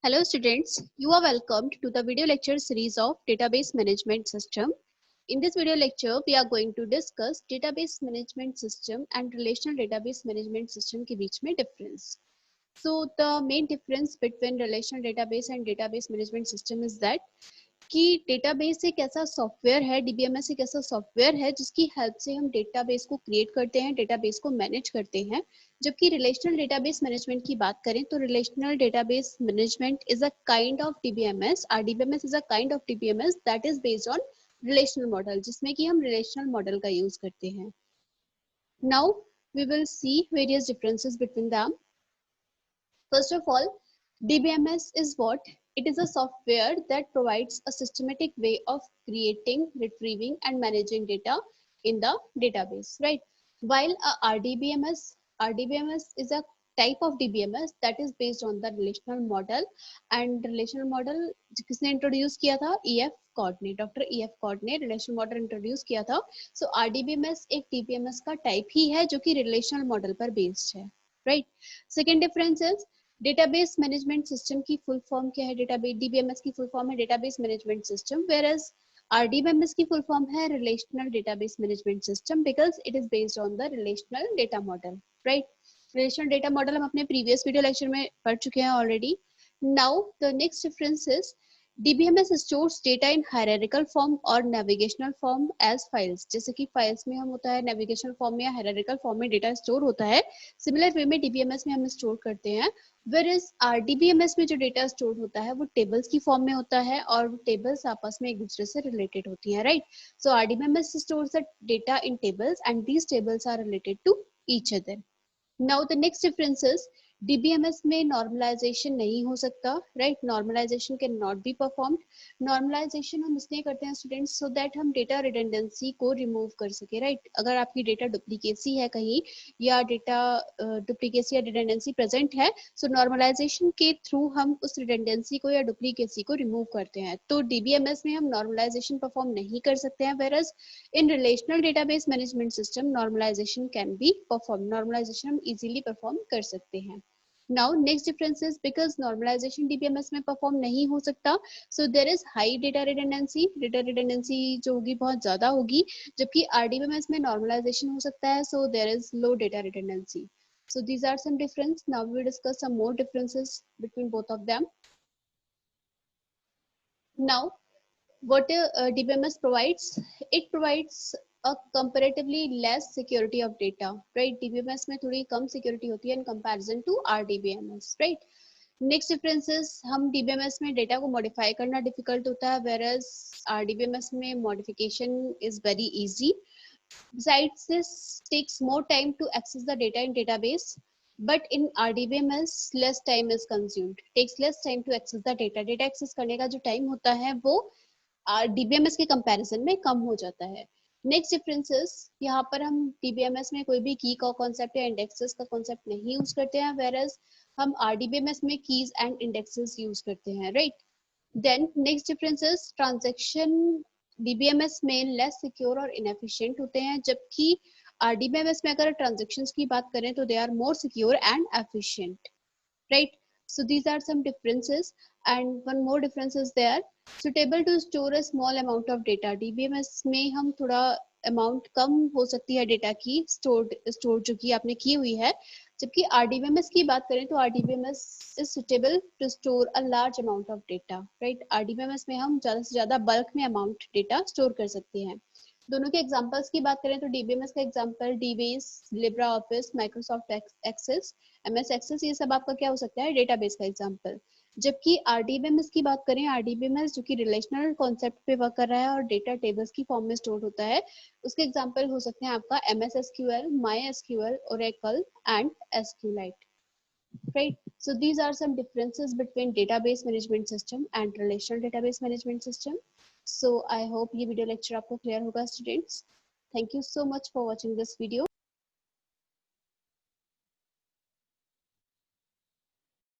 Hello students, you are welcomed to the video lecture series of Database Management System. In this video lecture, we are going to discuss Database Management System and Relational Database Management System के बीच में difference. So the main difference between Relational Database and Database Management System is that कि database एक ऐसा software है, DBMS एक ऐसा software है जिसकी हेल्प से हम डेटाबेस को क्रिएट करते हैं, डेटाबेस को मैनेज करते हैं. जबकि रिलेशनल डेटाबेस मैनेजमेंट की बात करें तो relational database management is a kind of DBMS. R DBMS is a kind of DBMS that is based on relational model, जिसमें कि हम रिलेशनल मॉडल का यूज करते हैं. Now we will see various differences between them. First of all, DBMS is what? It is a software that provides a systematic way of creating, retrieving, and managing data in the database, right? While RDBMS is a type of DBMS that is based on the relational model, and relational model किसने introduce किया था? EF Courtney, Dr. EF Courtney relational model introduce किया था. So RDBMS एक DBMS का type ही है जो कि relational model पर based है, right? Second difference is database management system की फुल फॉर्म क्या है? डेटाबेस डीबीएमएस की फुल फॉर्म है database management system, whereas RDBMS की फुल फॉर्म है relational database management system, because it is based on the relational data model, right? Relational data model हम अपने previous video lecture में पढ़ चुके हैं already. Now the next difference is DBMS stores data in hierarchical form और navigational form as files. जैसे कि files में हम होता है navigational form में या hierarchical form में data store होता है, similar way में DBMS में हम store करते हैं. Whereas RDBMS में जो data store होता है वो tables की form में होता है और वो tables आपस में एक दूसरे से related होती हैं, right? So RDBMS stores the data in tables and these tables are related to each other. Now the next difference is DBMS में नॉर्मलाइजेशन नहीं हो सकता, right? Normalisation can not be performed. Normalisation हम इसलिए करते हैं स्टूडेंट्स सो दैट हम data redundancy को रिमूव कर सके, राइट? अगर आपकी डेटा डुप्लीकेसी है कहीं या डेटा डुप्लीकेसी या रिडंडेंसी प्रेजेंट है, सो नॉर्मलाइजेशन के थ्रू हम उस रिडंडेंसी को या डुप्लीकेसी को रिमूव करते हैं. तो डीबीएमएस में हम नॉर्मलाइजेशन परफॉर्म नहीं कर सकते हैं, whereas in relational database management system normalization can be perform. Normalization हम इजीली परफॉर्म कर सकते हैं. Now next difference is because normalization DBMS में perform नहीं हो सकता, so there is high data redundancy. Data redundancy जो होगी बहुत ज़्यादा होगी, जबकि RDBMS में normalization हो सकता है, so there is low data redundancy. So these are some difference. Now we will discuss some more differences between both of them. Now what DBMS provides? It provides a comparatively less security of data, right? DBMS में थोड़ी कम security होती है in comparison to RDBMS, right? Next difference is हम DBMS में data को modify करना difficult होता है, whereas RDBMS में modification is very easy. Besides this, takes more time to access the data in database, but in RDBMS less time is consumed. Takes less time to access the data. Data access करने का जो time होता है वो DBMS के comparison में कम हो जाता है. नेक्स्ट डिफरेंसेस, यहाँ पर हम DBMS में कोई भी की का कॉन्सेप्ट या इंडेक्सेस का कॉन्सेप्ट नहीं यूज करते हैं, वेयरएज हम RDBMS में कीज एंड इंडेक्सेस यूज करते हैं, right? Then next differences, transaction DBMS में लेस सिक्योर और इनएफिशिएंट होते हैं, जबकि RDBMS में अगर ट्रांजैक्शंस की बात करें तो they are more secure and efficient, right? So these are some differences, and one more difference is there. Suitable to store a small amount of data. DBMS में हम थोड़ा अमाउंट कम हो सकती है डेटा की स्टोर जो कि आपने की हुई है, जबकि RDBMS की बात करें तो RDBMS is suitable to store a large amount of data, right? RDBMS में हम ज़्यादा से ज़्यादा बल्क में अमाउंट डेटा स्टोर कर सकते हैं. दोनों के एग्जांपल्स की बात करें तो DBMS का example DBase, LibreOffice, Microsoft Access, MS Access, ये सब आपका क्या हो सकता है? डेटाबेस का एग्जांपल. जबकि RDBMS की बात करें, RDBMS जो कि रिलेशनल कॉन्सेप्ट पे वर्क कर रहा है और डेटा टेबल्स की फॉर्म में स्टोर होता है, उसके एग्जांपल हो सकते हैं आपका MS SQL, MySQL, Oracle and SQLite, right? So these are some differences between database management system and relational database management system. So I hope ये video lecture आपको clear होगा students. Thank you so much for watching this video.